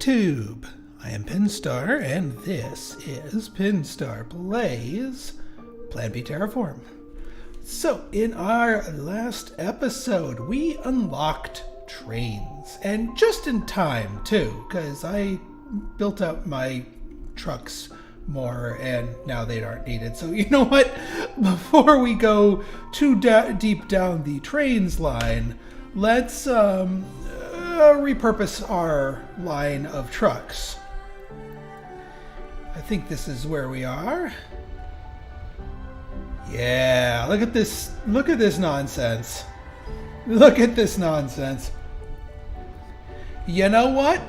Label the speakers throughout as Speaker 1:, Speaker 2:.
Speaker 1: YouTube. I am Pinstar, and this is Pinstar Plays Plan B Terraform. So, in our last episode, we unlocked trains, and just in time, too, because I built out my trucks more, and now they aren't needed. So, you know what? Before we go too deep down the trains line, let's repurpose our line of trucks. I think this is where we are. Yeah, look at this. Look at this nonsense. Look at this nonsense. You know what?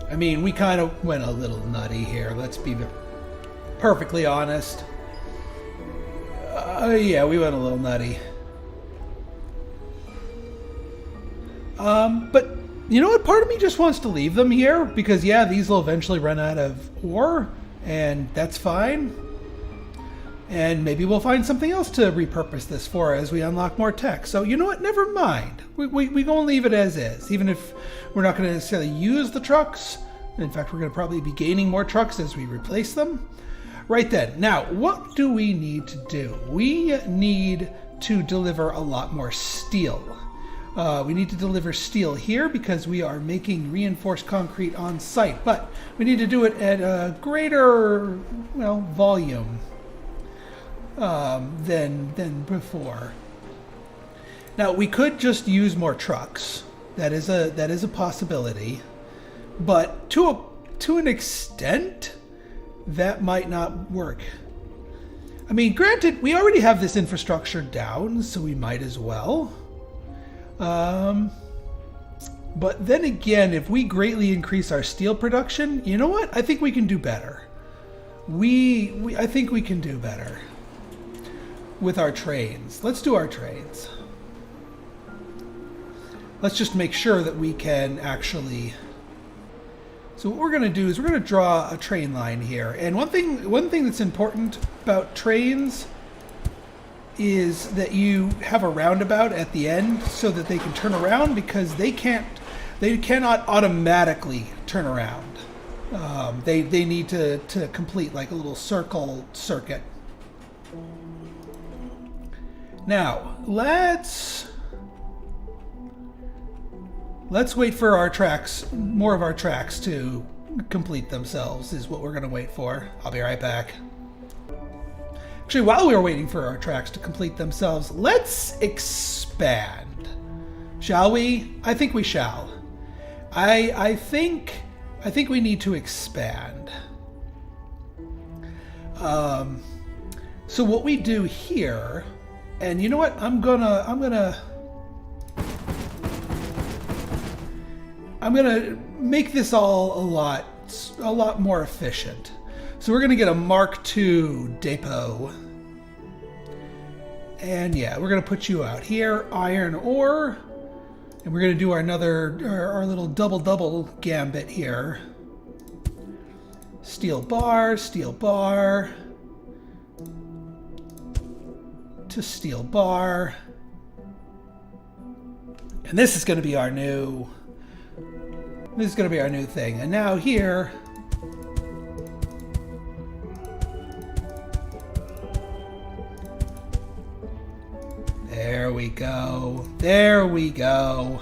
Speaker 1: I mean, we kind of went a little nutty here. Let's be perfectly honest. Yeah, we went a little nutty. But you know what? Part of me just wants to leave them here because, yeah, these will eventually run out of ore, and that's fine. And maybe we'll find something else to repurpose this for as we unlock more tech. So, you know what? Never mind. We gonna leave it as is, even if we're not going to necessarily use the trucks. In fact, we're going to probably be gaining more trucks as we replace them. Right then. Now, what do we need to do? We need to deliver a lot more steel. We need to deliver steel here because we are making reinforced concrete on site, but we need to do it at a greater, well, volume than before. Now, we could just use more trucks. That is a possibility, but to an extent, that might not work. I mean, granted, we already have this infrastructure down, so we might as well. But then again, if we greatly increase our steel production, you know what? I think we can do better. I think we can do better with our trains. Let's do our trains. Let's just make sure that we can actually. So what we're going to do is we're going to draw a train line here. And one thing that's important about trains is that you have a roundabout at the end so that they can turn around, because they cannot automatically turn around. They need to complete like a little circuit. Now let's wait for our tracks, more of our tracks to complete themselves is what we're going to wait for. I'll be right back. Actually, while we were waiting for our tracks to complete themselves, let's expand. Shall we? I think we shall. I think we need to expand. So what we do here, and you know what? I'm gonna make this all a lot more efficient. So we're going to get a Mark II depot. And yeah, we're going to put you out here, iron ore. And we're going to do our little double gambit here. Steel bar to steel bar. And this is going to be our new thing. And now here, There we go.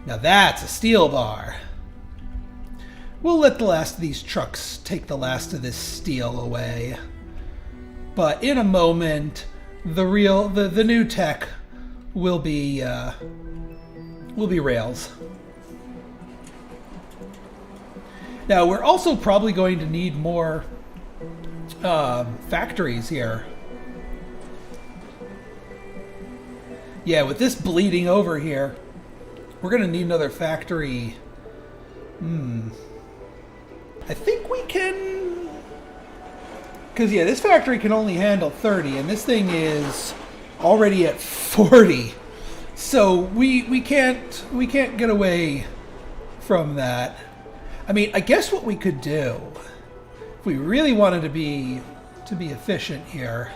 Speaker 1: Now that's a steel bar. We'll let the last of these trucks take the last of this steel away. But in a moment, the new tech will be rails. Now we're also probably going to need more factories here. Yeah, with this bleeding over here, we're going to need another factory. I think we can. Because, yeah, this factory can only handle 30, and this thing is already at 40. So we can't get away from that. I mean, I guess what we could do, if we really wanted to be efficient here,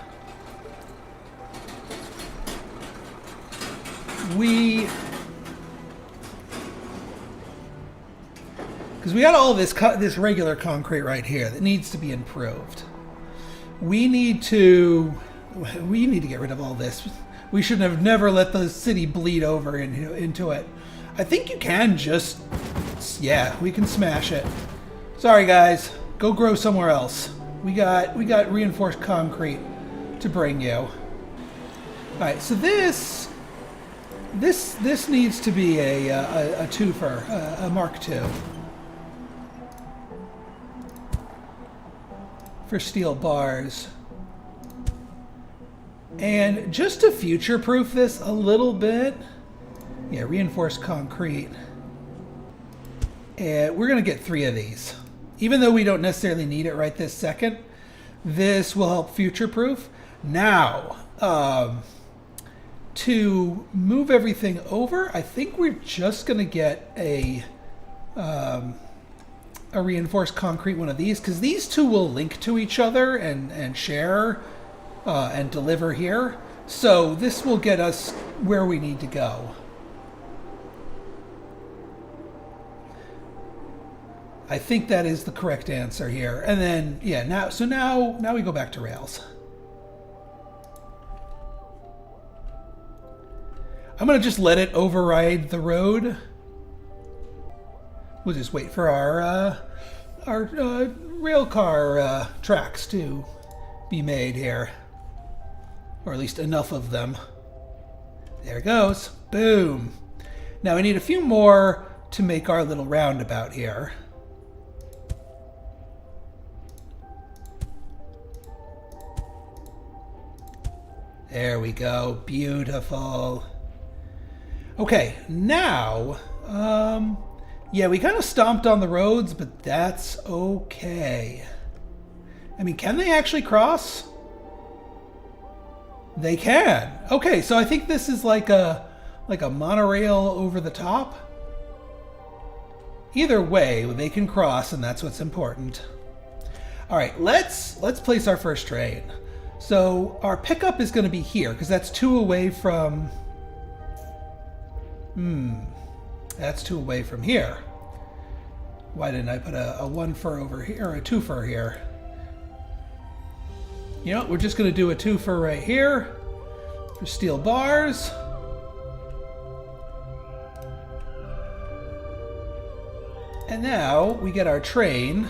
Speaker 1: Because we got all this regular concrete right here that needs to be improved. We need to get rid of all this. We should have never let the city bleed over into it. I think you can just, yeah, we can smash it. Sorry guys, go grow somewhere else. We got reinforced concrete to bring you. All right, so this needs to be a twofer, a Mark II. For steel bars. And just to future-proof this a little bit, yeah, reinforced concrete. And we're going to get 3 of these. Even though we don't necessarily need it right this second, this will help future-proof. Now, to move everything over, I think we're just going to get a reinforced concrete one of these, because these two will link to each other and share and deliver here. So this will get us where we need to go. I think that is the correct answer here. And then, yeah, now we go back to rails. I'm going to just let it override the road. We'll just wait for our rail car tracks to be made here. Or at least enough of them. There it goes. Boom. Now we need a few more to make our little roundabout here. There we go. Beautiful. Okay, now, yeah, we kind of stomped on the roads, but that's okay. I mean, can they actually cross? They can. Okay, so I think this is like a monorail over the top. Either way, they can cross, and that's what's important. All right, let's place our first train. So our pickup is going to be here because that's 2 away from. That's 2 away from here. Why didn't I put a 1 for over here or a 2 for here? You know, we're just going to do a 2 for right here for steel bars. And now we get our train.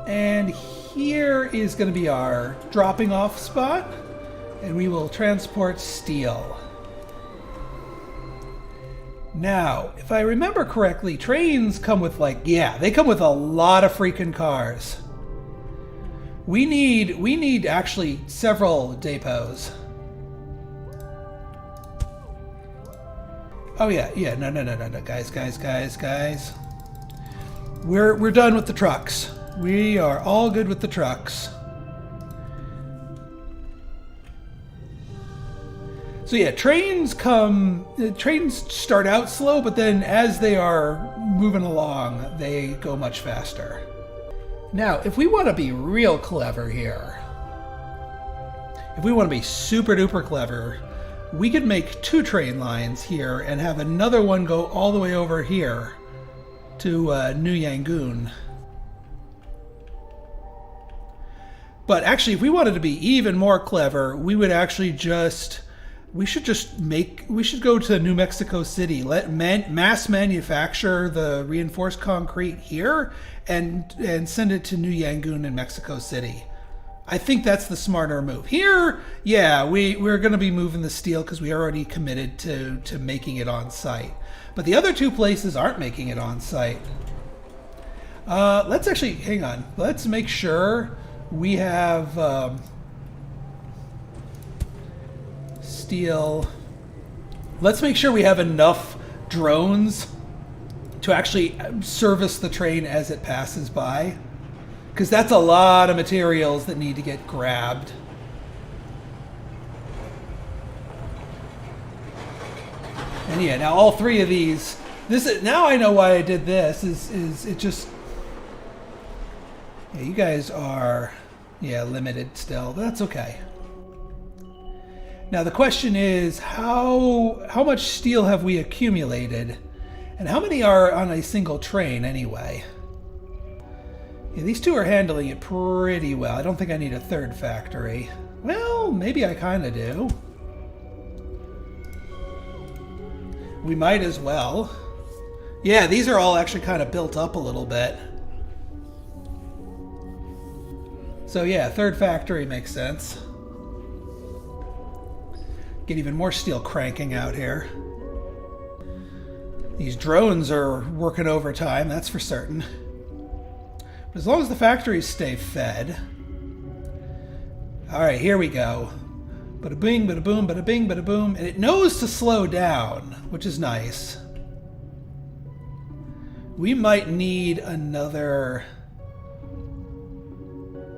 Speaker 1: And here is going to be our dropping off spot. And we will transport steel. Now, if I remember correctly, trains come with they come with a lot of freaking cars. We need actually several depots. Oh yeah, no, guys. We're done with the trucks. We are all good with the trucks. So yeah, trains start out slow, but then as they are moving along, they go much faster. Now, if we want to be real clever here, if we want to be super duper clever, we could make 2 train lines here and have another one go all the way over here to New Yangon. But actually, if we wanted to be even more clever, we would actually we should go to New Mexico City, let mass manufacture the reinforced concrete here and send it to New Yangon in Mexico City. I think that's the smarter move. Here, yeah, we're going to be moving the steel because we already committed to making it on site. But the other 2 places aren't making it on site. Let's actually, hang on. Let's make sure we have steel. Let's make sure we have enough drones to actually service the train as it passes by. Because that's a lot of materials that need to get grabbed. And yeah, now all 3 of these. Now I know why I did this. Is it just? Yeah, you guys are limited still. That's okay. Now the question is, how much steel have we accumulated? And how many are on a single train anyway? Yeah, these two are handling it pretty well. I don't think I need a third factory. Well, maybe I kind of do. We might as well. Yeah, these are all actually kind of built up a little bit. So yeah, third factory makes sense. Get even more steel cranking out here. These drones are working overtime, that's for certain. But as long as the factories stay fed. Alright, here we go. Bada bing, bada boom, bada bing, bada boom. And it knows to slow down, which is nice. We might need another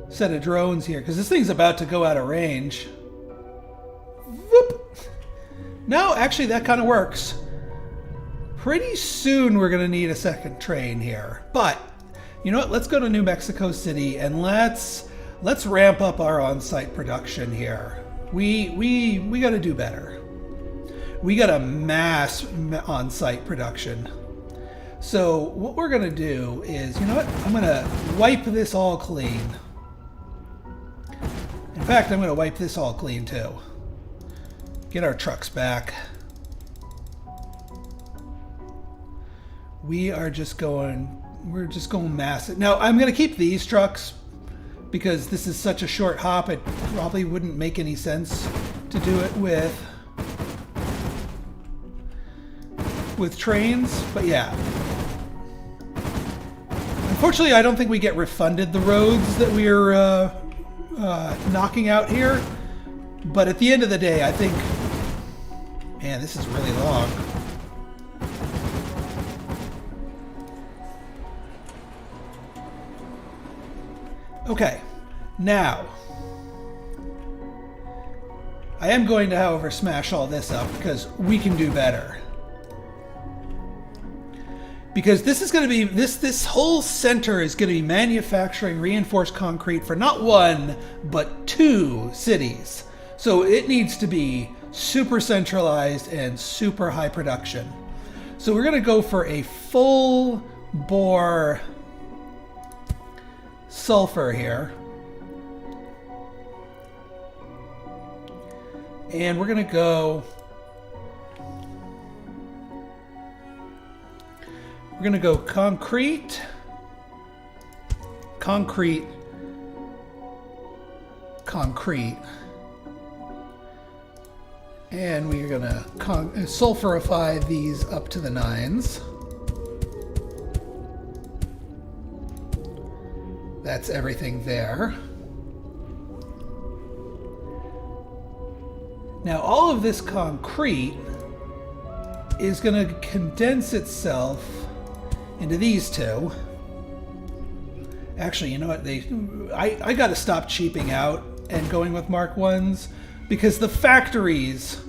Speaker 1: set of drones here, because this thing's about to go out of range. Whoop! No, actually that kind of works. Pretty soon we're going to need a second train here. But, you know what? Let's go to New Mexico City and let's ramp up our on-site production here. We got to do better. We got a mass on-site production. So what we're going to do is, you know what? I'm going to wipe this all clean. In fact, I'm going to wipe this all clean too. Get our trucks back. We're just going massive. Now, I'm going to keep these trucks because this is such a short hop, it probably wouldn't make any sense to do it with trains, but yeah. Unfortunately, I don't think we get refunded the roads that we're knocking out here, but at the end of the day, I think, man, this is really long. Okay, now, I am going to, however, smash all this up because we can do better. Because this is going to be, this whole center is going to be manufacturing reinforced concrete for not one, but 2 cities. So it needs to be super centralized and super high production. So we're going to go for a full bore sulfur here. And we're going to go... We're going to go concrete, concrete, concrete. And we're going to sulfurify these up to the 9s. That's everything there. Now all of this concrete is going to condense itself into these 2. Actually, you know what? I got to stop cheaping out and going with Mark 1s because the factories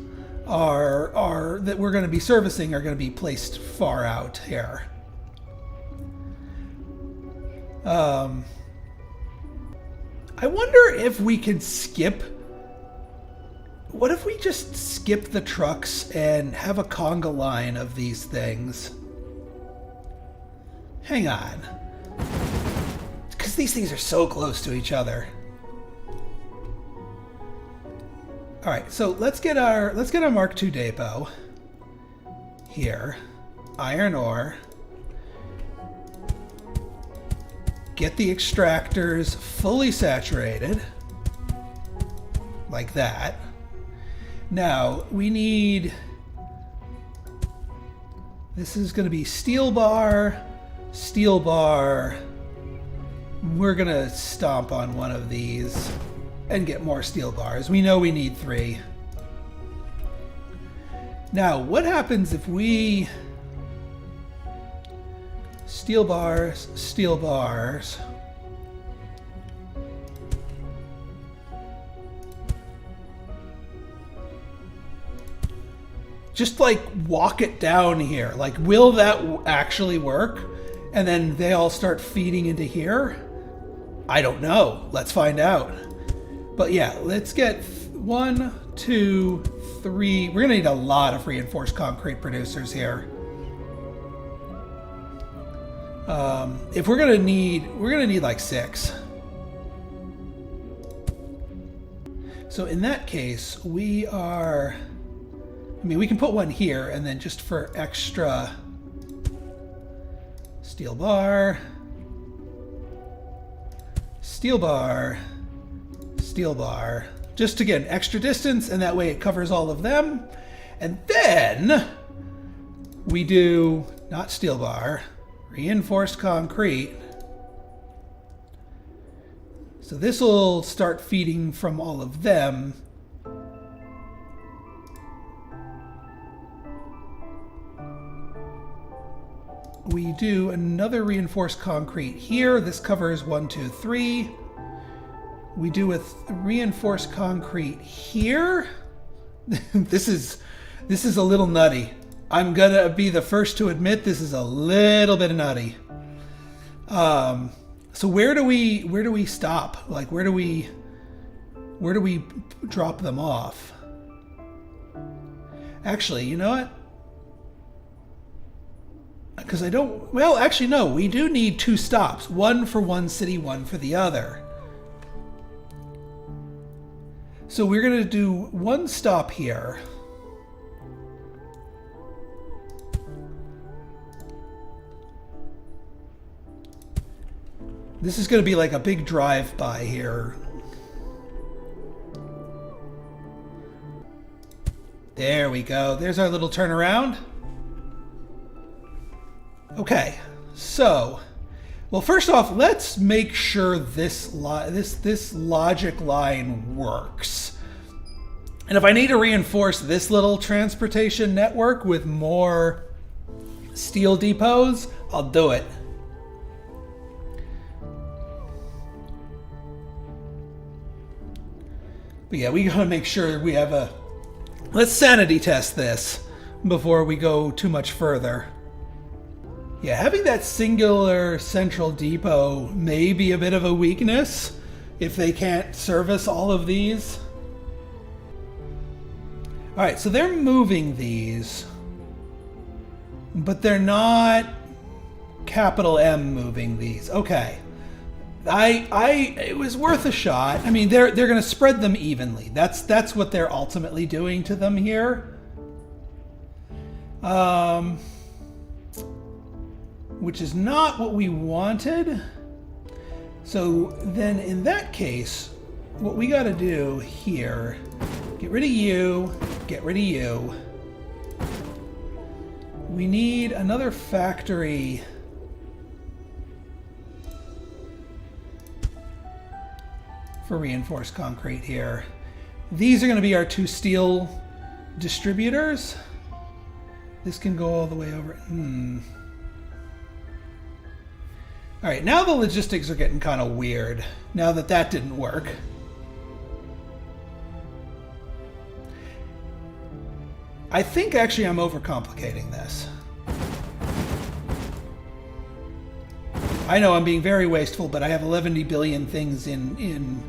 Speaker 1: are that we're going to be servicing are going to be placed far out here. I wonder if we could skip. What if we just skip the trucks and have a conga line of these things? Hang on. Because these things are so close to each other. Alright, so let's get our Mark II depot here. Iron ore. Get the extractors fully saturated. Like that. Now, we need... This is going to be steel bar, steel bar. We're going to stomp on one of these and get more steel bars. We know we need 3. Now, what happens if we... Steel bars, steel bars. Just like walk it down here. Like, will that actually work? And then they all start feeding into here? I don't know. Let's find out. But yeah, let's get 1, 2, 3. We're gonna need a lot of reinforced concrete producers here. If we're gonna need like 6. So in that case, we can put one here, and then just for extra, steel bar, steel bar, steel bar, just to get an extra distance, and that way it covers all of them. And then we do, not steel bar, reinforced concrete. So this will start feeding from all of them. We do another reinforced concrete here. This covers 1, 2, 3. We do a reinforced concrete here. This is a little nutty. I'm gonna be the first to admit this is a little bit nutty. So where do we stop? Like where do we drop them off? Actually, you know what? Because I don't... Well, actually, no. We do need 2 stops. One for one city, one for the other. So we're going to do 1 stop here. This is going to be like a big drive-by here. There we go. There's our little turnaround. Okay, so, well, first off, let's make sure this logic line works. And if I need to reinforce this little transportation network with more steel depots, I'll do it. But yeah, we gotta make sure we have a... Let's sanity test this before we go too much further. Yeah, having that singular central depot may be a bit of a weakness if they can't service all of these. All right, so they're moving these, but they're not capital M moving these. Okay. It was worth a shot. I mean, they're going to spread them evenly. That's what they're ultimately doing to them here. Which is not what we wanted. So then in that case, what we got to do here, get rid of you, get rid of you. We need another factory for reinforced concrete here. These are going to be our 2 steel distributors. This can go all the way over. All right, now the logistics are getting kind of weird, now that that didn't work. I think actually I'm overcomplicating this. I know I'm being very wasteful, but I have 11 billion things in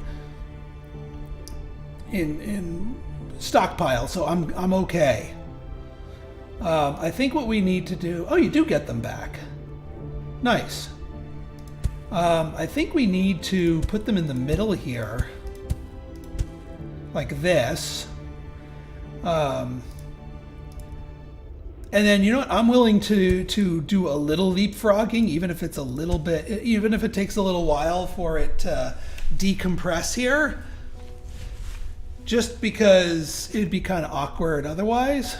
Speaker 1: stockpile, so I'm okay. I think what we need to do... Oh, you do get them back. Nice. I think we need to put them in the middle here, like this. And then, you know what? I'm willing to do a little leapfrogging, even if it's a little bit, even if it takes a little while for it to decompress here, just because it'd be kind of awkward otherwise.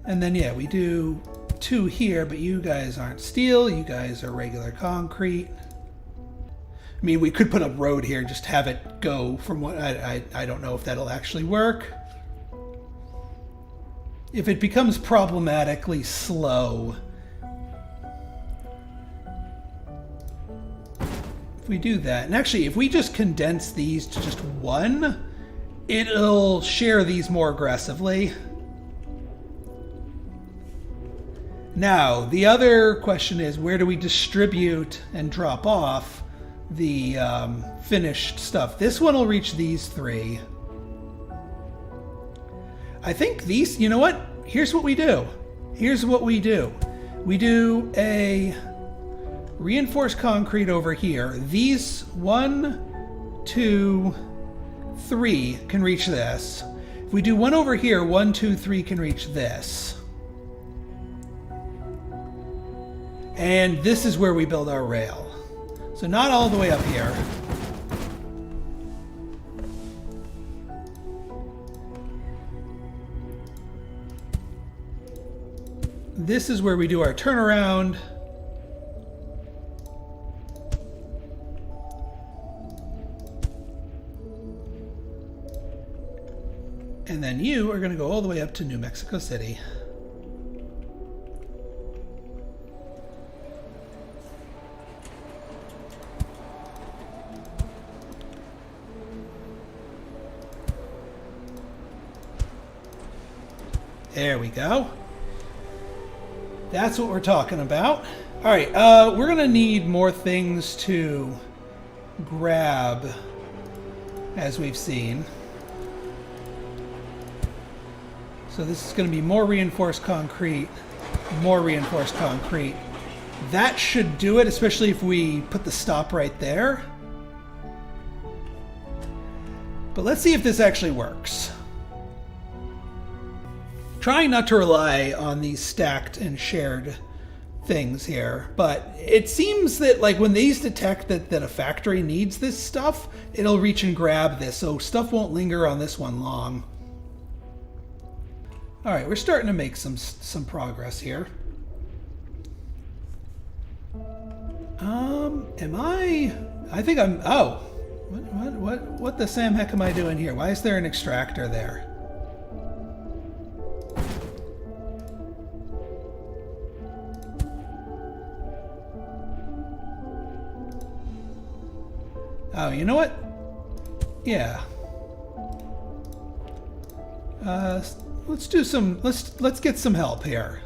Speaker 1: And then, yeah, we do 2 here, but you guys aren't steel. You guys are regular concrete. I mean, we could put a road here, just have it go from what... I don't know if that'll actually work. If it becomes problematically slow... If we do that... And actually, if we just condense these to just 1, it'll share these more aggressively. Now, the other question is, where do we distribute and drop off the finished stuff? This one will reach these 3. I think these, you know what? here's what we do. Here's what we do. We do a reinforced concrete over here. These 1, 2, 3 can reach this. If we do one over here, 1, 2, 3 can reach this. And this is where we build our rail. So not all the way up here. This is where we do our turnaround. And then you are going to go all the way up to New Mexico City. There we go. That's what we're talking about. All right, we're going to need more things to grab, as we've seen. So this is going to be more reinforced concrete, more reinforced concrete. That should do it, especially if we put the stop right there. But let's see if this actually works. Trying not to rely on these stacked and shared things here, but it seems that like when these detect that a factory needs this stuff, it'll reach and grab this, so stuff won't linger on this one long. All right, we're starting to make some progress here. I think I'm, oh, what the Sam heck am I doing here? Why is there an extractor there? Oh, you know what? Yeah. Let's do some. Let's get some help here.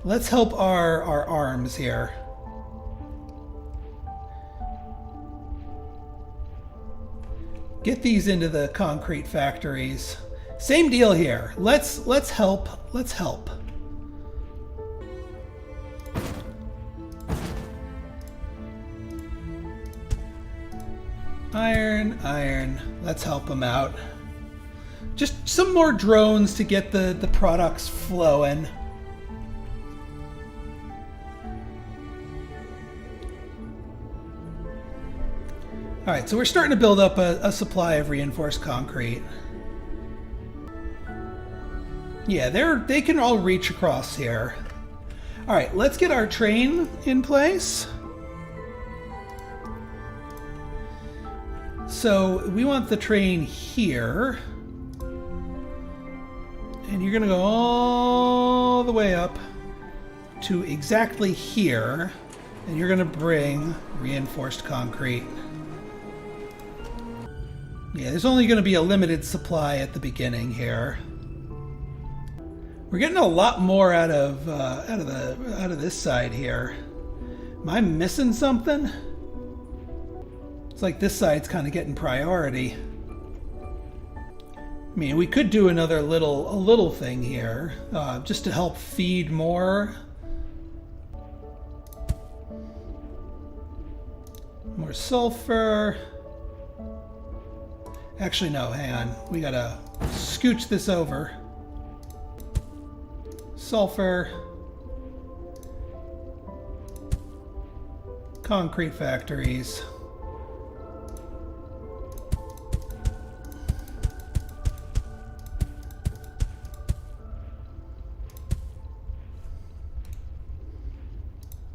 Speaker 1: Let's help our arms here. Get these into the concrete factories. Same deal here. Let's help. Let's help. Iron. Let's help them out. Just some more drones to get the products flowing. All right, so we're starting to build up a supply of reinforced concrete. Yeah, they can all reach across here. All right, let's get our train in place. So we want the train here. And you're going to go all the way up to exactly here. And you're going to bring reinforced concrete. Yeah, there's only going to be a limited supply at the beginning here. We're getting a lot more out of this side here. Am I missing something? It's like this side's kind of getting priority. I mean, we could do another little thing here, just to help feed more. More sulfur. Actually, no, hang on. We gotta scooch this over. Sulfur. Concrete factories.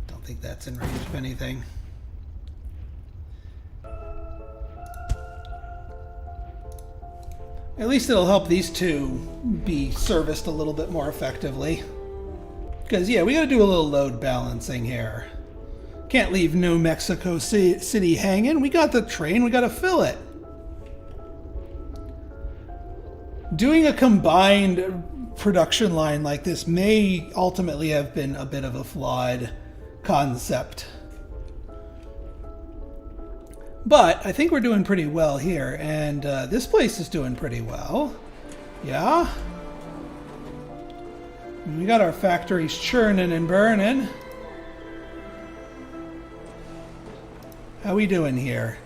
Speaker 1: Don't think that's in range of anything. At least it'll help these two be serviced a little bit more effectively. Because, yeah, we gotta do a little load balancing here. Can't leave New Mexico City hanging. We got the train, we gotta fill it. Doing a combined production line like this may ultimately have been a bit of a flawed concept. But I think we're doing pretty well here, and this place is doing pretty well. Yeah? We got our factories churning and burning. How we doing here?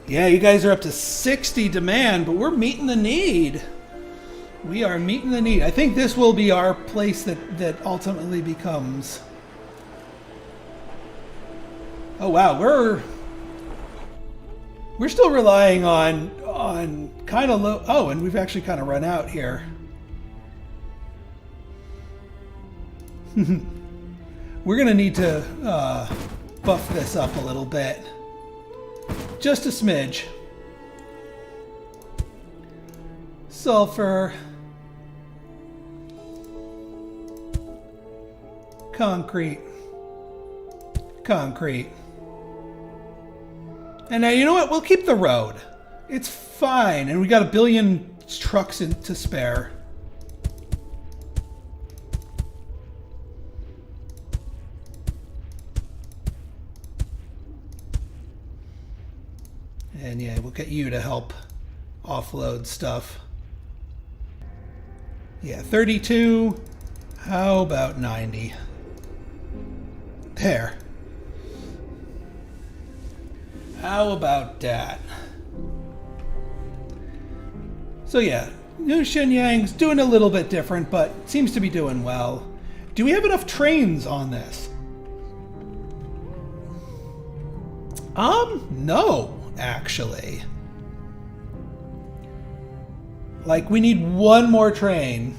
Speaker 1: Yeah, you guys are up to 60 demand, but we're meeting the need. We are meeting the need. I think this will be our place that ultimately becomes... Oh wow, we're still relying on kind of low... Oh, and we've actually kind of run out here. We're going to need to buff this up a little bit. Just a smidge. Sulfur. Concrete. Concrete. And now, you know what? We'll keep the road. It's fine. And we got 1 billion trucks to spare. And yeah, we'll get you to help offload stuff. Yeah, 32. How about 90? There. How about that? So yeah, New Shenyang's doing a little bit different, but seems to be doing well. Do we have enough trains on this? No, actually. Like, we need one more train.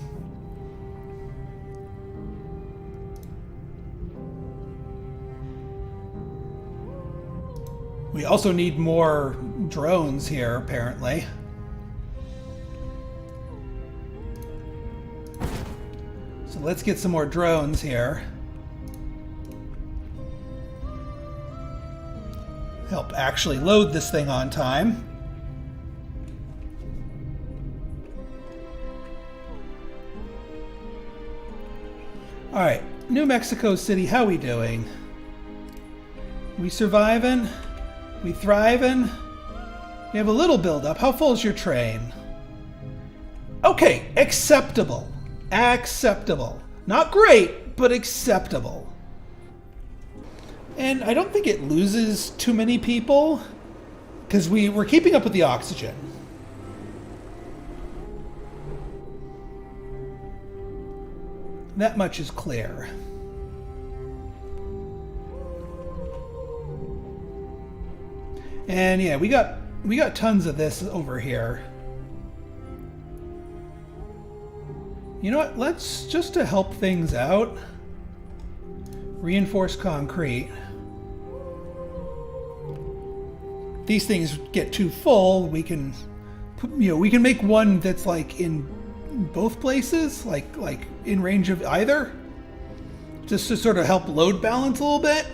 Speaker 1: We also need more drones here, apparently. So let's get some more drones here. Help actually load this thing on time. All right, New Mexico City, how we doing? We surviving? We thriving? We have a little buildup. How full is your train? Okay, acceptable. Acceptable. Not great, but acceptable. And I don't think it loses too many people, because we're keeping up with the oxygen. That much is clear. And yeah, we got tons of this over here. You know what? Let's, just to help things out, reinforce concrete. These things get too full, we can make one that's like in both places, like in range of either, just to sort of help load balance a little bit.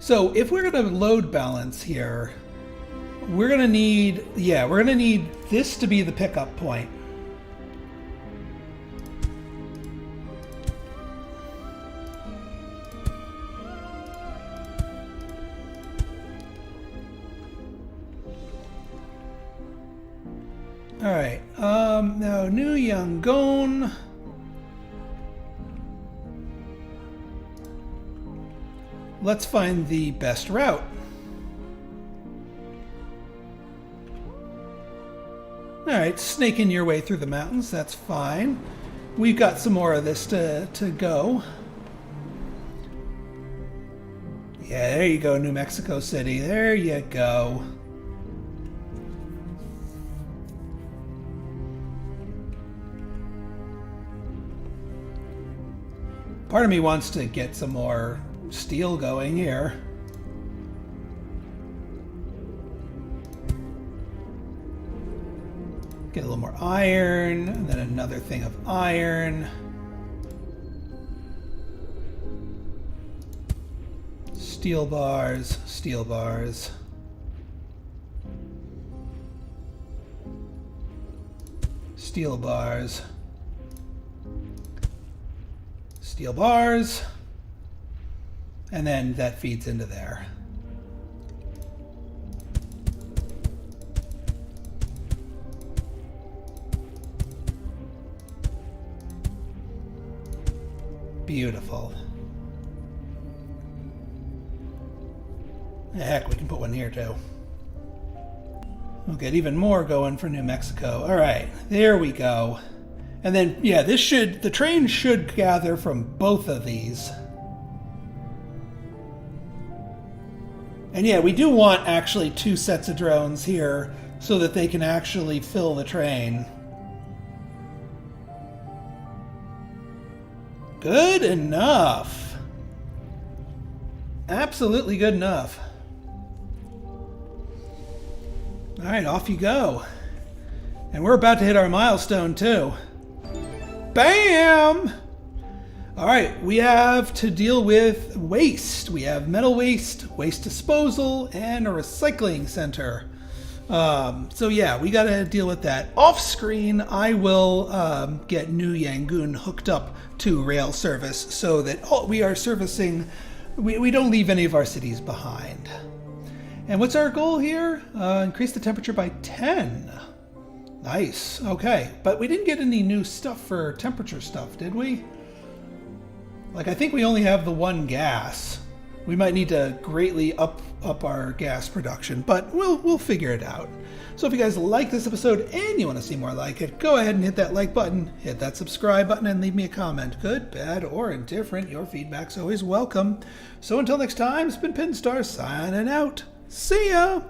Speaker 1: So if we're going to load balance here, we're going to need this to be the pickup point. All right, now New Yangon. Let's find the best route. All right, snaking your way through the mountains, that's fine. We've got some more of this to go. Yeah, there you go, New Mexico City. There you go. Part of me wants to get some more steel going here. Get a little more iron, and then another thing of iron. Steel bars, steel bars. Steel bars. Steel bars. And then that feeds into there. Beautiful. Heck, we can put one here too. We'll get even more going for New Mexico. All right, there we go. And then, yeah, the train should gather from both of these. And yeah, we do want actually 2 sets of drones here so that they can actually fill the train. Good enough. Absolutely good enough. All right, off you go. And we're about to hit our milestone too. Bam! All right, we have to deal with waste. We have metal waste, waste disposal, and a recycling center. So yeah, we got to deal with that. Off screen, I will get New Yangon hooked up to rail service so that we are servicing, we don't leave any of our cities behind. And what's our goal here? Increase the temperature by 10. Nice, okay. But we didn't get any new stuff for temperature stuff, did we? Like, I think we only have the 1 gas. We might need to greatly up our gas production, but we'll figure it out. So if you guys like this episode and you want to see more like it, go ahead and hit that like button, hit that subscribe button, and leave me a comment. Good, bad, or indifferent. Your feedback's always welcome. So until next time, it's been Pinstar signing out. See ya!